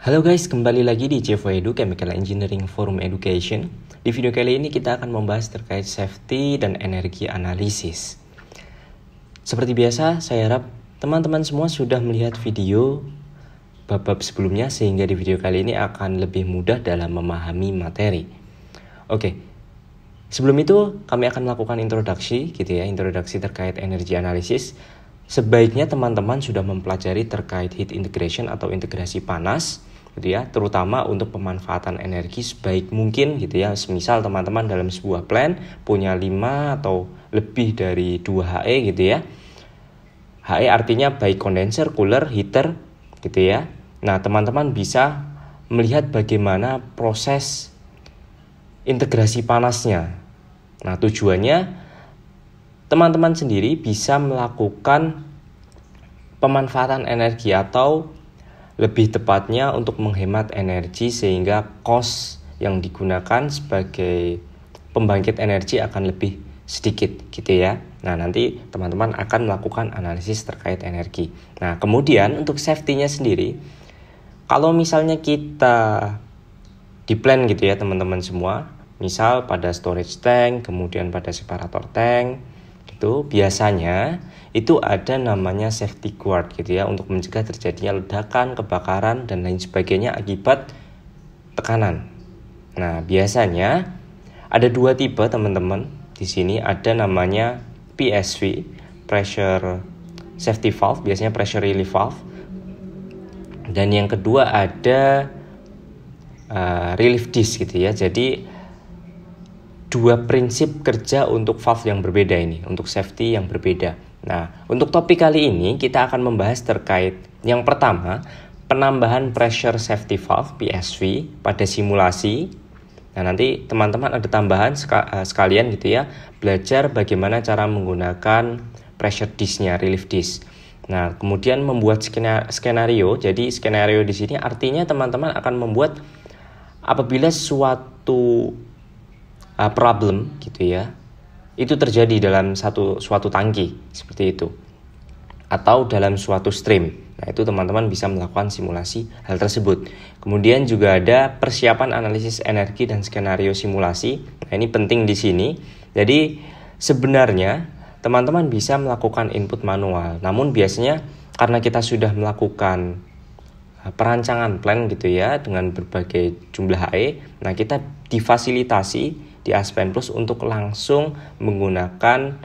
Halo guys, kembali lagi di CFO Edu Chemical Engineering Forum Education. Di video kali ini kita akan membahas terkait safety dan energi analisis. Seperti biasa, saya harap teman-teman semua sudah melihat video bab-bab sebelumnya sehingga di video kali ini akan lebih mudah dalam memahami materi. Oke, sebelum itu kami akan melakukan introduksi terkait energi analisis. Sebaiknya teman-teman sudah mempelajari terkait heat integration atau integrasi panas, terutama untuk pemanfaatan energi sebaik mungkin, Semisal teman-teman dalam sebuah plant punya 5 atau lebih dari 2 HE, HE artinya baik condenser, cooler, heater, Nah, teman-teman bisa melihat bagaimana proses integrasi panasnya. Nah, tujuannya teman-teman sendiri bisa melakukan pemanfaatan energi atau lebih tepatnya untuk menghemat energi sehingga cost yang digunakan sebagai pembangkit energi akan lebih sedikit, Nah, nanti teman-teman akan melakukan analisis terkait energi. Nah, kemudian untuk safety-nya sendiri, kalau misalnya kita di plan teman-teman semua, misal pada storage tank, kemudian pada separator tank, biasanya itu ada namanya safety guard untuk mencegah terjadinya ledakan, kebakaran dan lain sebagainya akibat tekanan. Nah, biasanya ada 2 tipe teman-teman. Di sini ada namanya PSV, pressure safety valve, biasanya pressure relief valve. Dan yang kedua ada relief disc Jadi 2 prinsip kerja untuk valve yang berbeda ini, untuk safety yang berbeda. Nah, untuk topik kali ini kita akan membahas terkait yang pertama, penambahan pressure safety valve PSV pada simulasi. Nah, nanti teman-teman ada tambahan sekalian belajar bagaimana cara menggunakan pressure disc-nya, relief disc. Nah, kemudian membuat skenario. Jadi skenario di sini artinya teman-teman akan membuat apabila suatu problem itu terjadi dalam suatu tangki seperti itu atau dalam suatu stream. Nah, itu teman-teman bisa melakukan simulasi hal tersebut. Kemudian juga ada persiapan analisis energi dan skenario simulasi. Nah, ini penting di sini. Jadi sebenarnya teman-teman bisa melakukan input manual. Namun biasanya karena kita sudah melakukan perancangan plan dengan berbagai jumlah HE, nah kita difasilitasi di Aspen Plus untuk langsung menggunakan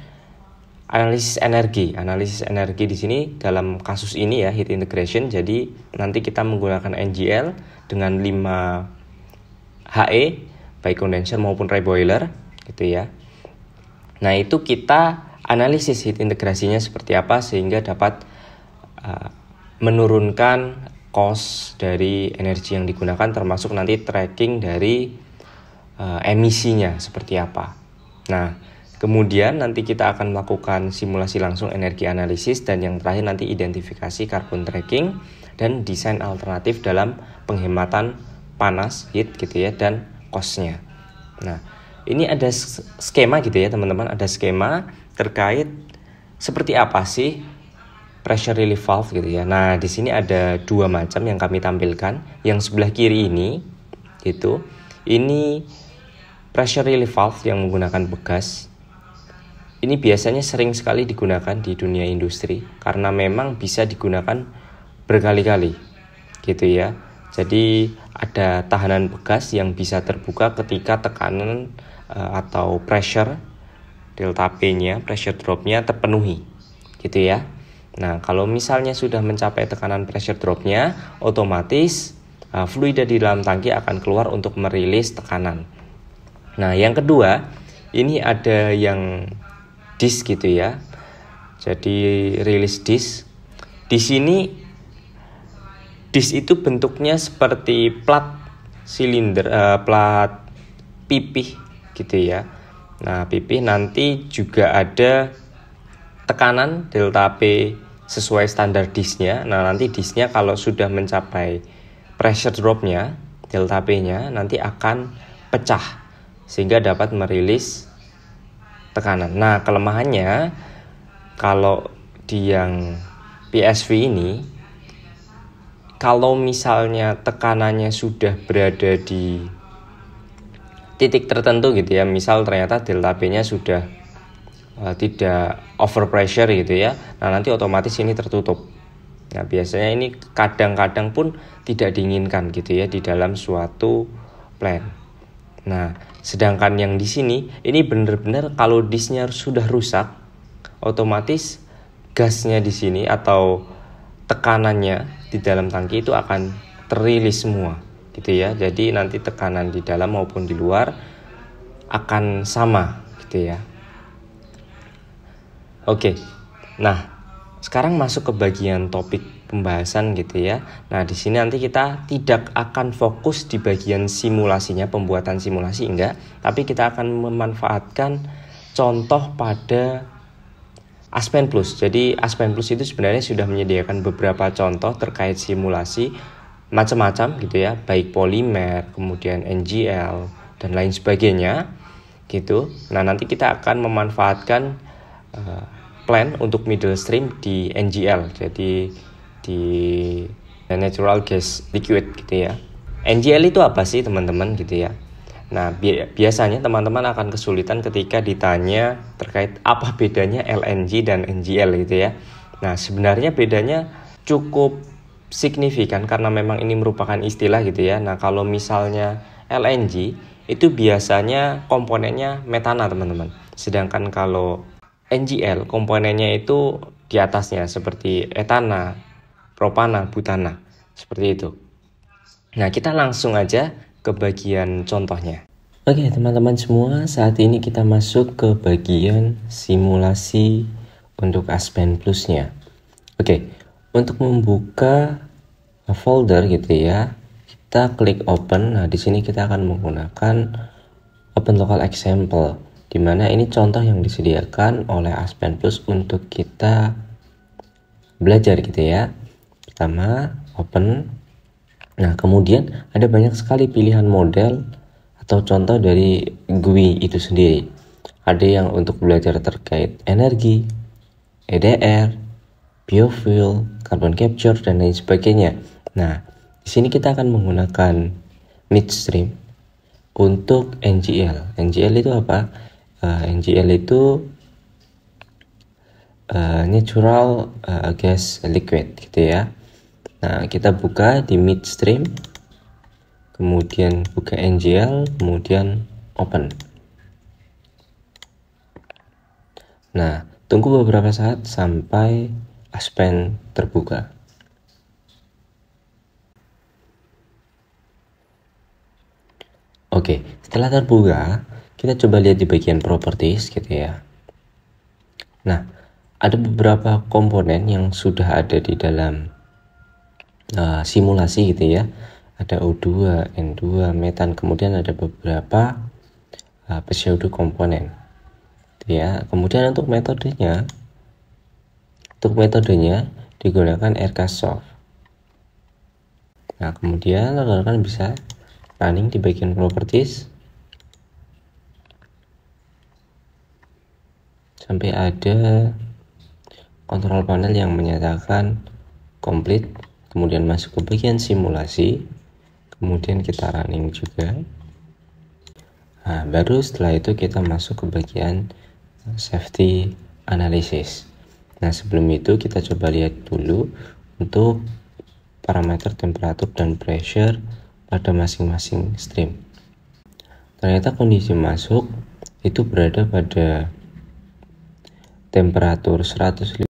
analisis energi. Analisis energi di sini dalam kasus ini heat integration. Jadi nanti kita menggunakan NGL dengan 5 HE baik condenser maupun reboiler Nah, itu kita analisis heat integrasinya seperti apa sehingga dapat menurunkan cost dari energi yang digunakan, termasuk nanti tracking dari emisinya seperti apa. Nah, kemudian nanti kita akan melakukan simulasi langsung energi analisis, dan yang terakhir nanti identifikasi carbon tracking dan desain alternatif dalam penghematan panas heat dan cost-nya. Nah, ini ada skema teman-teman, ada skema terkait seperti apa sih pressure relief valve Nah, di sini ada 2 macam yang kami tampilkan. Yang sebelah kiri ini ini pressure relief valve yang menggunakan begas. Ini biasanya sering sekali digunakan di dunia industri karena memang bisa digunakan berkali-kali Jadi ada tahanan begas yang bisa terbuka ketika tekanan atau pressure delta P-nya, pressure drop-nya terpenuhi Nah, kalau misalnya sudah mencapai tekanan pressure drop-nya, otomatis fluida di dalam tangki akan keluar untuk merilis tekanan. Nah, yang kedua, ini ada yang disk Jadi release disk. Di sini disk itu bentuknya seperti plat silinder, plat pipih Nah, pipih nanti juga ada tekanan delta P sesuai standar disknya. Nah, nanti disknya kalau sudah mencapai pressure drop-nya, delta P-nya nanti akan pecah sehingga dapat merilis tekanan. Nah, kelemahannya kalau di yang PSV ini kalau misalnya tekanannya sudah berada di titik tertentu gitu ya, misal ternyata delta P-nya sudah tidak overpressure gitu ya, nah nanti otomatis ini tertutup. Nah biasanya ini kadang-kadang pun tidak diinginkan gitu ya di dalam suatu plan. Nah sedangkan yang di sini ini benar-benar kalau disknya sudah rusak, otomatis gasnya di sini atau tekanannya di dalam tangki itu akan terilis semua gitu ya. Jadi nanti tekanan di dalam maupun di luar akan sama gitu ya. Oke. Nah, sekarang masuk ke bagian topik pembahasan gitu ya. Nah, di sini nanti kita tidak akan fokus di bagian simulasinya, pembuatan simulasi enggak, tapi kita akan memanfaatkan contoh pada Aspen Plus. Jadi Aspen Plus itu sebenarnya sudah menyediakan beberapa contoh terkait simulasi macam-macam gitu ya, baik polimer, kemudian NGL dan lain sebagainya gitu. Nah, nanti kita akan memanfaatkan plan untuk middle stream di NGL. Jadi di natural gas liquid gitu ya. NGL itu apa sih teman-teman gitu ya. Nah, biasanya teman-teman akan kesulitan ketika ditanya terkait apa bedanya LNG dan NGL gitu ya. Nah, sebenarnya bedanya cukup signifikan karena memang ini merupakan istilah gitu ya. Nah, kalau misalnya LNG itu biasanya komponennya metana teman-teman. Sedangkan kalau NGL komponennya itu di atasnya seperti etana, propana, butana. Seperti itu. Nah, kita langsung aja ke bagian contohnya. Oke teman-teman semua, saat ini kita masuk ke bagian simulasi untuk Aspen Plus-nya. Oke, untuk membuka folder gitu ya, kita klik open. Nah, di sini kita akan menggunakan open local example, di mana ini contoh yang disediakan oleh Aspen Plus untuk kita belajar gitu ya. Pertama, open. Nah, kemudian ada banyak sekali pilihan model atau contoh dari GUI itu sendiri. Ada yang untuk belajar terkait energi, EDR, biofuel, carbon capture, dan lain sebagainya. Nah, di sini kita akan menggunakan midstream untuk NGL. NGL itu apa? NGL itu natural gas liquid gitu ya. Nah, kita buka di midstream, kemudian buka NGL, kemudian open. Nah, tunggu beberapa saat sampai Aspen terbuka. Oke, setelah terbuka, kita coba lihat di bagian properties gitu ya. Nah, ada beberapa komponen yang sudah ada di dalam simulasi gitu ya. Ada O2, N2, metan, kemudian ada beberapa pseudo komponen gitu ya. Kemudian untuk metodenya digunakan Aircraft. Nah, kemudian rekan-rekan bisa running di bagian properties sampai ada kontrol panel yang menyatakan complete. Kemudian masuk ke bagian simulasi, kemudian kita running juga. Nah, baru setelah itu kita masuk ke bagian safety analysis. Nah, sebelum itu kita coba lihat dulu untuk parameter temperatur dan pressure pada masing-masing stream. Ternyata kondisi masuk itu berada pada temperatur 150